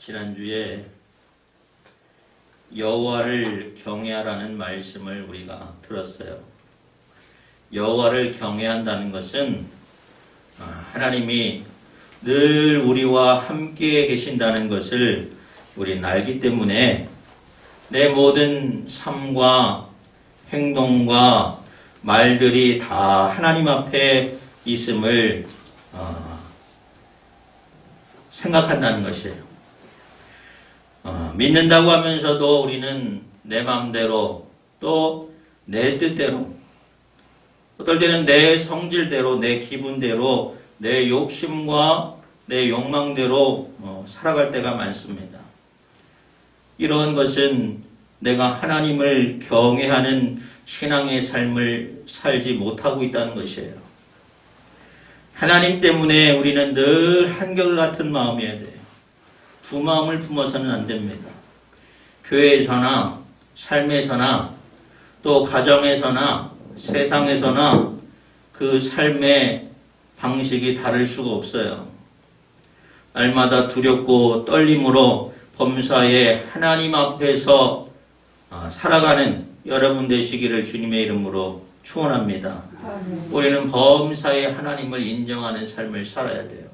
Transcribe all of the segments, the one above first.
지난주에 여호와를 경외하라는 말씀을 우리가 들었어요. 여호와를 경외한다는 것은 하나님이 늘 우리와 함께 계신다는 것을 우리는 알기 때문에 내 모든 삶과 행동과 말들이 다 하나님 앞에 있음을 생각한다는 것이에요. 믿는다고 하면서도 우리는 내 마음대로 또 내 뜻대로 어떨 때는 내 성질대로 내 기분대로 내 욕심과 내 욕망대로 살아갈 때가 많습니다. 이러한 것은 내가 하나님을 경외하는 신앙의 삶을 살지 못하고 있다는 것이에요. 하나님 때문에 우리는 늘 한결같은 마음이어야 돼요. 두 마음을 품어서는 안 됩니다. 교회에서나 삶에서나 또 가정에서나 세상에서나 그 삶의 방식이 다를 수가 없어요. 날마다 두렵고 떨림으로 범사에 하나님 앞에서 살아가는 여러분 되시기를 주님의 이름으로 축원합니다. 우리는 범사에 하나님을 인정하는 삶을 살아야 돼요.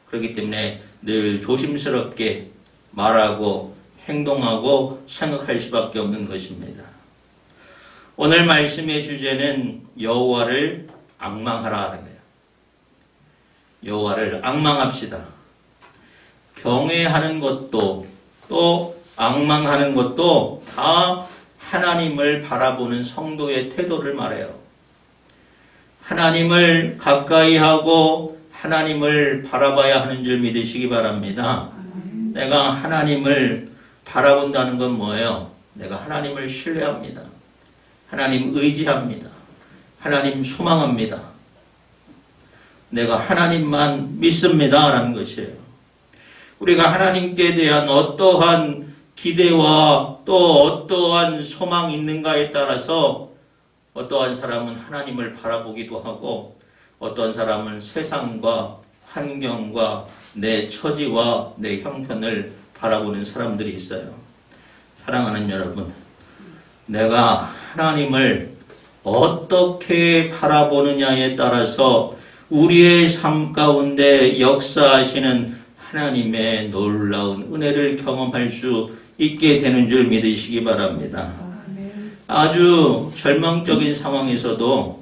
그렇기 때문에 늘 조심스럽게 말하고 행동하고 생각할 수밖에 없는 것입니다. 오늘 말씀의 주제는 여호와를 앙망하라 하는 거예요. 여호와를 앙망합시다. 경외하는 것도 또 앙망하는 것도 다 하나님을 바라보는 성도의 태도를 말해요. 하나님을 가까이 하고 하나님을 바라봐야 하는 줄 믿으시기 바랍니다. 내가 하나님을 바라본다는 건 뭐예요? 내가 하나님을 신뢰합니다. 하나님 의지합니다. 하나님 소망합니다. 내가 하나님만 믿습니다. 라는 것이에요. 우리가 하나님께 대한 어떠한 기대와 또 어떠한 소망이 있는가에 따라서 어떠한 사람은 하나님을 바라보기도 하고 어떤 사람은 세상과 환경과 내 처지와 내 형편을 바라보는 사람들이 있어요. 사랑하는 여러분, 내가 하나님을 어떻게 바라보느냐에 따라서 우리의 삶 가운데 역사하시는 하나님의 놀라운 은혜를 경험할 수 있게 되는 줄 믿으시기 바랍니다. 아주 절망적인 상황에서도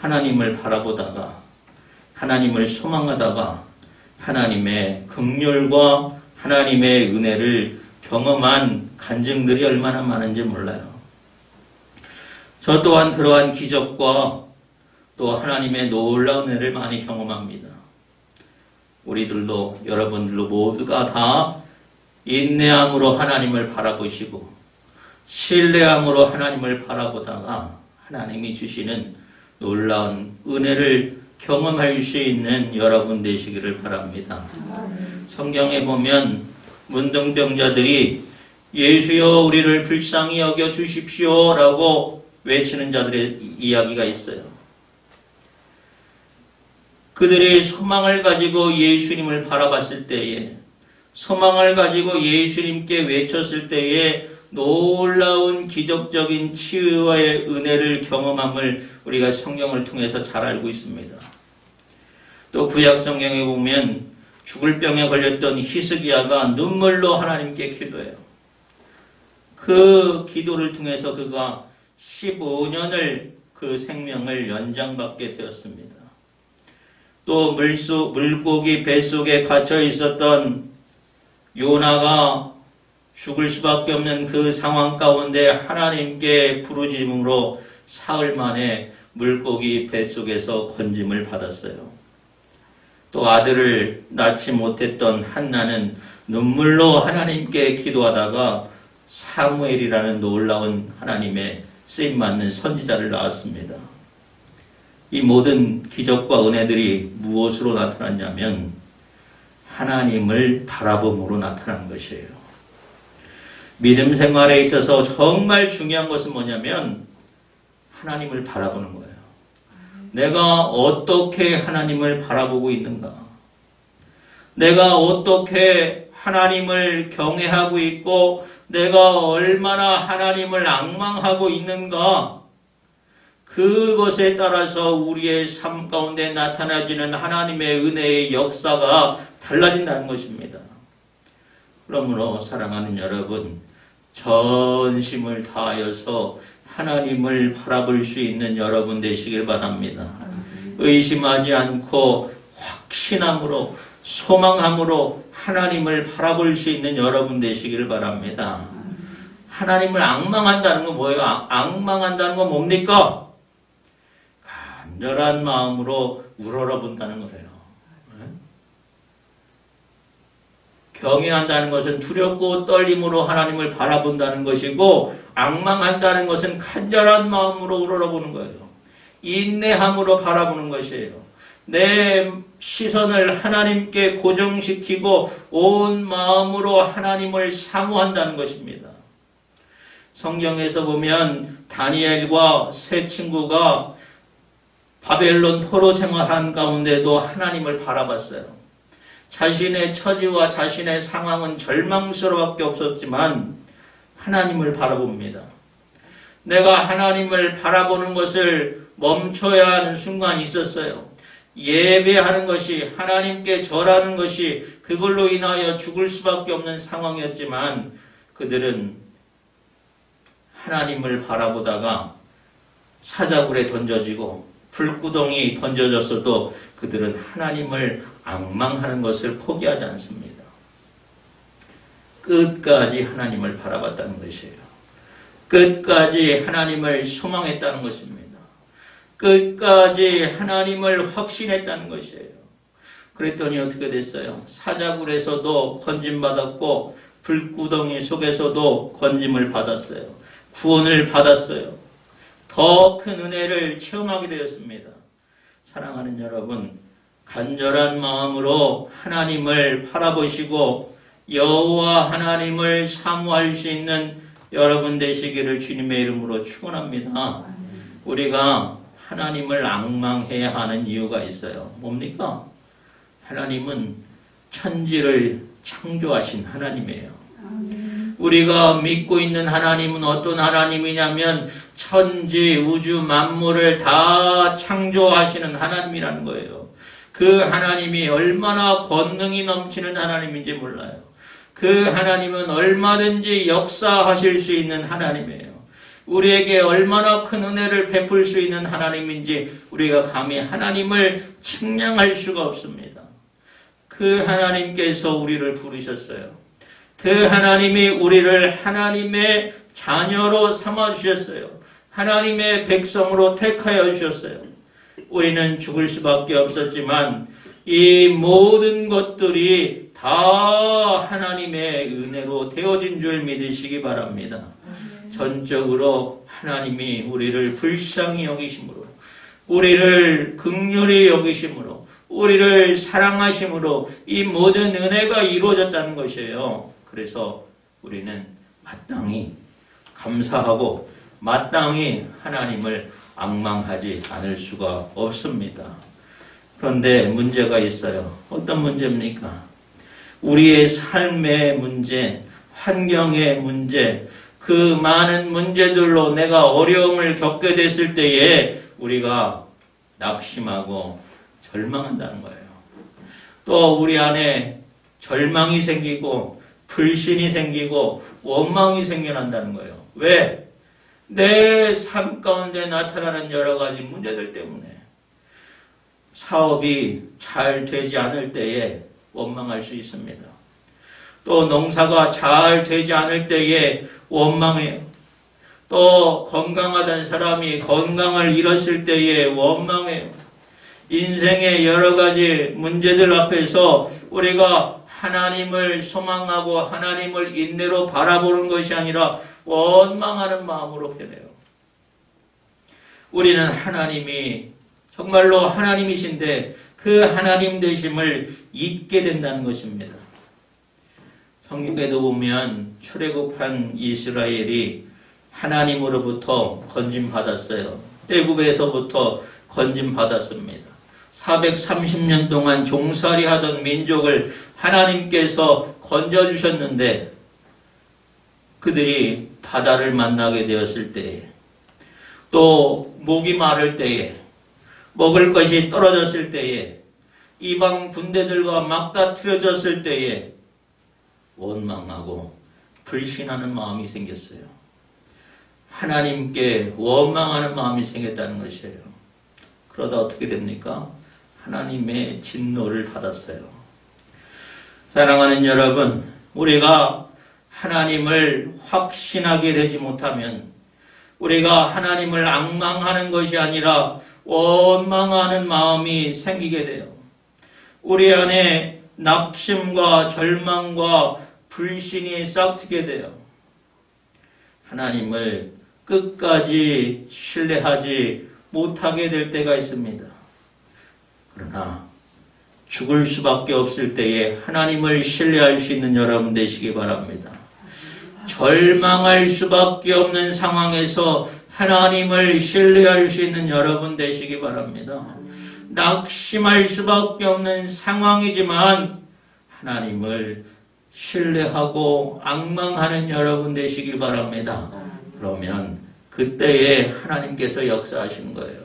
하나님을 바라보다가 하나님을 소망하다가 하나님의 긍휼과 하나님의 은혜를 경험한 간증들이 얼마나 많은지 몰라요. 저 또한 그러한 기적과 또 하나님의 놀라운 은혜를 많이 경험합니다. 우리들도 여러분들도 모두가 다 인내함으로 하나님을 바라보시고 신뢰함으로 하나님을 바라보다가 하나님이 주시는 놀라운 은혜를 경험할 수 있는 여러분 되시기를 바랍니다. 성경에 보면 문둥병자들이 예수여 우리를 불쌍히 여겨 주십시오 라고 외치는 자들의 이야기가 있어요. 그들이 소망을 가지고 예수님을 바라봤을 때에 소망을 가지고 예수님께 외쳤을 때에 놀라운 기적적인 치유의 은혜를 경험함을 우리가 성경을 통해서 잘 알고 있습니다. 또 구약 성경에 보면 죽을 병에 걸렸던 히스기야가 눈물로 하나님께 기도해요. 그 기도를 통해서 그가 15년을 그 생명을 연장받게 되었습니다. 또 물고기 뱃속에 갇혀 있었던 요나가 죽을 수밖에 없는 그 상황 가운데 하나님께 부르짖음으로 사흘 만에 물고기 뱃속에서 건짐을 받았어요. 또 아들을 낳지 못했던 한나는 눈물로 하나님께 기도하다가 사무엘이라는 놀라운 하나님의 쓰임받는 선지자를 낳았습니다. 이 모든 기적과 은혜들이 무엇으로 나타났냐면 하나님을 바라봄으로 나타난 것이에요. 믿음 생활에 있어서 정말 중요한 것은 뭐냐면 하나님을 바라보는 거예요. 내가 어떻게 하나님을 바라보고 있는가? 내가 어떻게 하나님을 경외하고 있고 내가 얼마나 하나님을 앙망하고 있는가, 그것에 따라서 우리의 삶 가운데 나타나지는 하나님의 은혜의 역사가 달라진다는 것입니다. 그러므로 사랑하는 여러분, 전심을 다하여서 하나님을 바라볼 수 있는 여러분 되시길 바랍니다. 의심하지 않고 확신함으로 소망함으로 하나님을 바라볼 수 있는 여러분 되시길 바랍니다. 하나님을 앙망한다는 건 뭐예요? 앙망한다는 건 뭡니까? 간절한 마음으로 우러러본다는 거예요. 경외한다는 것은 두렵고 떨림으로 하나님을 바라본다는 것이고, 앙망한다는 것은 간절한 마음으로 우러러보는 거예요. 인내함으로 바라보는 것이에요. 내 시선을 하나님께 고정시키고 온 마음으로 하나님을 사모한다는 것입니다. 성경에서 보면 다니엘과 세 친구가 바벨론 포로 생활한 가운데도 하나님을 바라봤어요. 자신의 처지와 자신의 상황은 절망스러워밖에 없었지만 하나님을 바라봅니다. 내가 하나님을 바라보는 것을 멈춰야 하는 순간이 있었어요. 예배하는 것이, 하나님께 절하는 것이 그걸로 인하여 죽을 수밖에 없는 상황이었지만 그들은 하나님을 바라보다가 사자굴에 던져지고 불구덩이 던져졌어도 그들은 하나님을 앙망하는 것을 포기하지 않습니다. 끝까지 하나님을 바라봤다는 것이에요. 끝까지 하나님을 소망했다는 것입니다. 끝까지 하나님을 확신했다는 것이에요. 그랬더니 어떻게 됐어요? 사자굴에서도 건짐받았고 불구덩이 속에서도 건짐을 받았어요. 구원을 받았어요. 더 큰 은혜를 체험하게 되었습니다. 사랑하는 여러분, 간절한 마음으로 하나님을 바라보시고 여호와 하나님을 사모할 수 있는 여러분 되시기를 주님의 이름으로 축원합니다. 우리가 하나님을 앙망해야 하는 이유가 있어요. 뭡니까? 하나님은 천지를 창조하신 하나님이에요. 우리가 믿고 있는 하나님은 어떤 하나님이냐면 천지, 우주, 만물을 다 창조하시는 하나님이라는 거예요. 그 하나님이 얼마나 권능이 넘치는 하나님인지 몰라요. 그 하나님은 얼마든지 역사하실 수 있는 하나님이에요. 우리에게 얼마나 큰 은혜를 베풀 수 있는 하나님인지 우리가 감히 하나님을 측량할 수가 없습니다. 그 하나님께서 우리를 부르셨어요. 그 하나님이 우리를 하나님의 자녀로 삼아주셨어요. 하나님의 백성으로 택하여 주셨어요. 우리는 죽을 수밖에 없었지만 이 모든 것들이 다 하나님의 은혜로 되어진 줄 믿으시기 바랍니다. 전적으로 하나님이 우리를 불쌍히 여기심으로, 우리를 긍휼히 여기심으로, 우리를 사랑하심으로 이 모든 은혜가 이루어졌다는 것이에요. 그래서 우리는 마땅히 감사하고 마땅히 하나님을 앙망하지 않을 수가 없습니다. 그런데 문제가 있어요. 어떤 문제입니까? 우리의 삶의 문제, 환경의 문제, 그 많은 문제들로 내가 어려움을 겪게 됐을 때에 우리가 낙심하고 절망한다는 거예요. 또 우리 안에 절망이 생기고 불신이 생기고 원망이 생겨난다는 거예요. 왜? 내 삶 가운데 나타나는 여러 가지 문제들 때문에. 사업이 잘 되지 않을 때에 원망할 수 있습니다. 또 농사가 잘 되지 않을 때에 원망해요. 또 건강하던 사람이 건강을 잃었을 때에 원망해요. 인생의 여러 가지 문제들 앞에서 우리가 하나님을 소망하고 하나님을 인내로 바라보는 것이 아니라 원망하는 마음으로 변해요. 우리는 하나님이 정말로 하나님이신데 그 하나님 되심을 잊게 된다는 것입니다. 성경에도 보면 출애굽한 이스라엘이 하나님으로부터 건짐받았어요. 애굽에서부터 건짐받았습니다. 430년 동안 종살이 하던 민족을 하나님께서 건져주셨는데 그들이 바다를 만나게 되었을 때에 또 목이 마를 때에 먹을 것이 떨어졌을 때에 이방 군대들과 맞다트려졌을 때에 원망하고 불신하는 마음이 생겼어요. 하나님께 원망하는 마음이 생겼다는 것이에요. 그러다 어떻게 됩니까? 하나님의 진노를 받았어요. 사랑하는 여러분, 우리가 하나님을 확신하게 되지 못하면 우리가 하나님을 앙망하는 것이 아니라 원망하는 마음이 생기게 돼요. 우리 안에 낙심과 절망과 불신이 싹트게 돼요. 하나님을 끝까지 신뢰하지 못하게 될 때가 있습니다. 그러나 죽을 수밖에 없을 때에 하나님을 신뢰할 수 있는 여러분 되시기 바랍니다. 절망할 수밖에 없는 상황에서 하나님을 신뢰할 수 있는 여러분 되시기 바랍니다. 낙심할 수밖에 없는 상황이지만 하나님을 신뢰하고 앙망하는 여러분 되시기 바랍니다. 그러면 그때에 하나님께서 역사하시는 거예요.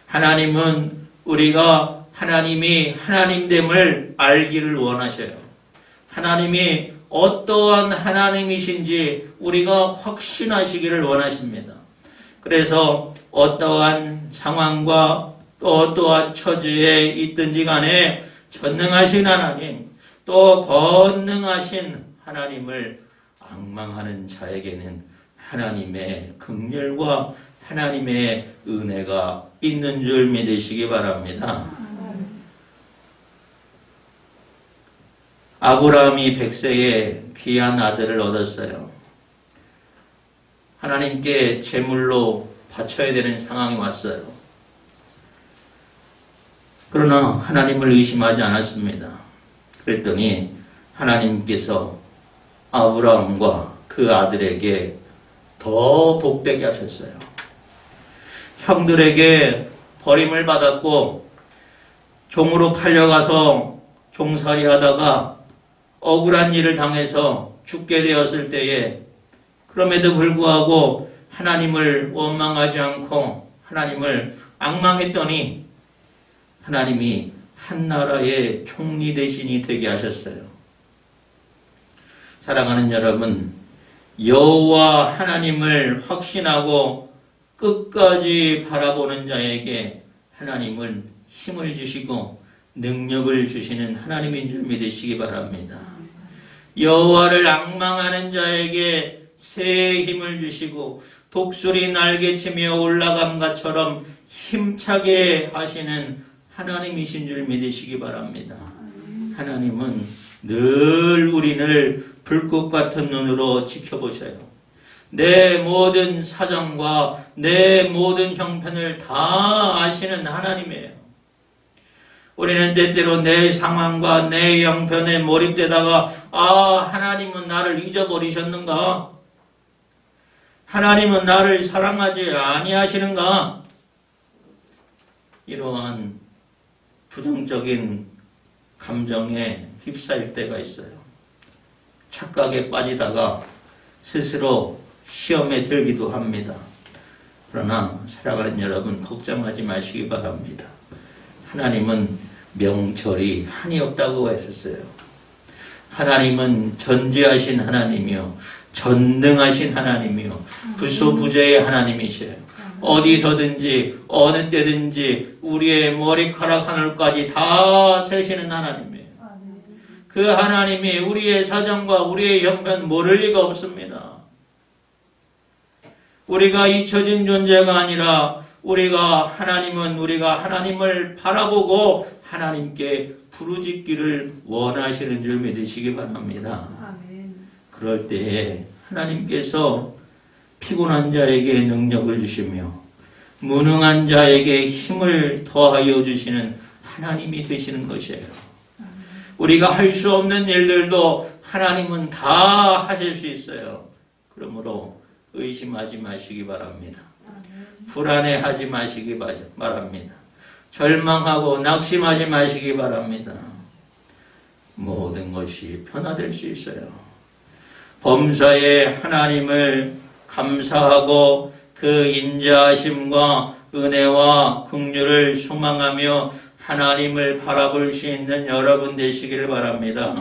하나님은 우리가 하나님이 하나님됨을 알기를 원하셔요. 하나님이 어떠한 하나님이신지 우리가 확신하시기를 원하십니다. 그래서 어떠한 상황과 또 어떠한 처지에 있든지 간에 전능하신 하나님, 또 권능하신 하나님을 앙망하는 자에게는 하나님의 긍휼과 하나님의 은혜가 있는 줄 믿으시기 바랍니다. 아브라함이 100세에 귀한 아들을 얻었어요. 하나님께 제물로 바쳐야 되는 상황이 왔어요. 그러나 하나님을 의심하지 않았습니다. 그랬더니 하나님께서 아브라함과 그 아들에게 더 복되게 하셨어요. 형들에게 버림을 받았고 종으로 팔려가서 종살이 하다가 억울한 일을 당해서 죽게 되었을 때에 그럼에도 불구하고 하나님을 원망하지 않고 하나님을 앙망했더니 하나님이 한 나라의 총리 대신이 되게 하셨어요. 사랑하는 여러분, 여호와 하나님을 확신하고 끝까지 바라보는 자에게 하나님은 힘을 주시고 능력을 주시는 하나님인 줄 믿으시기 바랍니다. 여호와를 앙망하는 자에게 새 힘을 주시고 독수리 날개치며 올라감같처럼 힘차게 하시는 하나님이신 줄 믿으시기 바랍니다. 하나님은 늘 우리를 불꽃 같은 눈으로 지켜보셔요. 내 모든 사정과 내 모든 형편을 다 아시는 하나님이에요. 우리는 때때로 내 상황과 내 형편에 몰입되다가 하나님은 나를 잊어버리셨는가? 하나님은 나를 사랑하지 아니하시는가? 이러한 부정적인 감정에 휩싸일 때가 있어요. 착각에 빠지다가 스스로 시험에 들기도 합니다. 그러나 사랑하는 여러분, 걱정하지 마시기 바랍니다. 하나님은 명철이 한이 없다고 했었어요. 하나님은 전지하신 하나님이요, 전능하신 하나님이요, 부소부재의 하나님이셔요. 어디서든지 어느 때든지 우리의 머리카락 하늘까지 다 세시는 하나님이에요. 그 하나님이 우리의 사정과 우리의 형편 모를 리가 없습니다. 우리가 잊혀진 존재가 아니라 우리가 하나님을 바라보고 하나님께 부르짖기를 원하시는 줄 믿으시기 바랍니다. 그럴 때에 하나님께서 피곤한 자에게 능력을 주시며 무능한 자에게 힘을 더하여 주시는 하나님이 되시는 것이에요. 우리가 할 수 없는 일들도 하나님은 다 하실 수 있어요. 그러므로 의심하지 마시기 바랍니다. 불안해하지 마시기 바랍니다. 절망하고 낙심하지 마시기 바랍니다. 모든 것이 변화될 수 있어요. 범사에 하나님을 감사하고 그 인자하심과 은혜와 긍휼을 소망하며 하나님을 바라볼 수 있는 여러분 되시기를 바랍니다.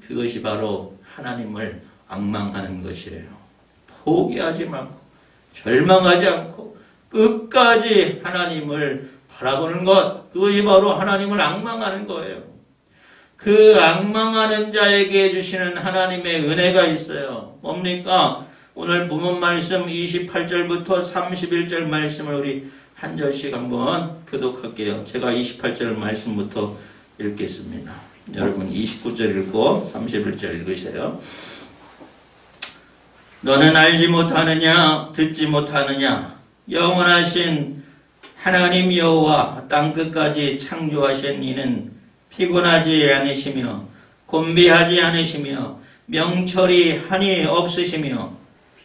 그것이 바로 하나님을 앙망하는 것이에요. 포기하지 말고 절망하지 않고 끝까지 하나님을 바라보는 것, 그것이 바로 하나님을 앙망하는 거예요. 그 앙망하는 자에게 주시는 하나님의 은혜가 있어요. 뭡니까? 오늘 본문 말씀 28절부터 31절 말씀을 우리 한 절씩 한번 교독할게요. 제가 28절 말씀부터 읽겠습니다. 여러분 29절 읽고 31절 읽으세요. 너는 알지 못하느냐 듣지 못하느냐 영원하신 하나님 여호와 땅끝까지 창조하신 이는 피곤하지 않으시며 곤비하지 않으시며 명철이 한이 없으시며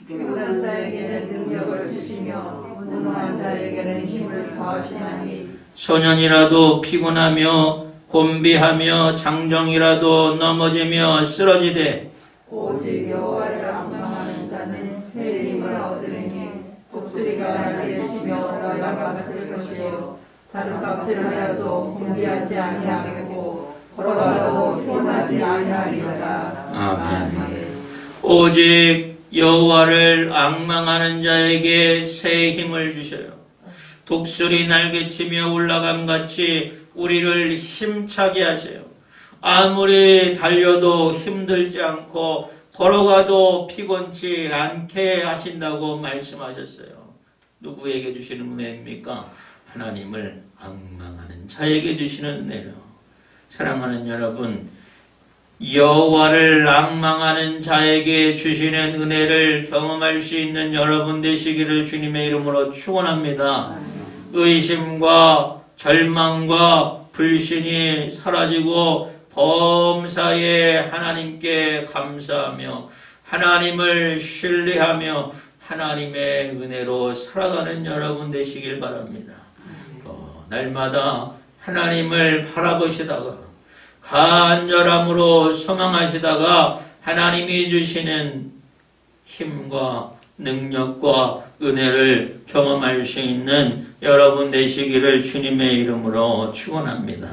피곤한 자에게는 능력을 주시며 무능한 자에게는 힘을 더하시나니 소년이라도 피곤하며 곤비하며 장정이라도 넘어지며 쓰러지되 오직 여호와를 앙망하는 자는 새 힘을 얻으리니 독수리가 날개 치며 너희가 같을 것이요 다른 값을 하여도 곤비하지 아니하겠고 걸어가도 피곤하지 아니하리로다. 아멘. 오직 여호와를 앙망하는 자에게 새 힘을 주셔요. 독수리 날개치며 올라감같이 우리를 힘차게 하세요. 아무리 달려도 힘들지 않고 걸어가도 피곤치 않게 하신다고 말씀하셨어요. 누구에게 주시는 은혜입니까? 하나님을 앙망하는 자에게 주시는 은혜요. 사랑하는 여러분, 여호와를 앙망하는 자에게 주시는 은혜를 경험할 수 있는 여러분 되시기를 주님의 이름으로 축원합니다. 의심과 절망과 불신이 사라지고 범사에 하나님께 감사하며 하나님을 신뢰하며 하나님의 은혜로 살아가는 여러분 되시길 바랍니다. 날마다 하나님을 바라보시다가 간절함으로 소망하시다가 하나님이 주시는 힘과 능력과 은혜를 경험할 수 있는 여러분 되시기를 주님의 이름으로 축원합니다.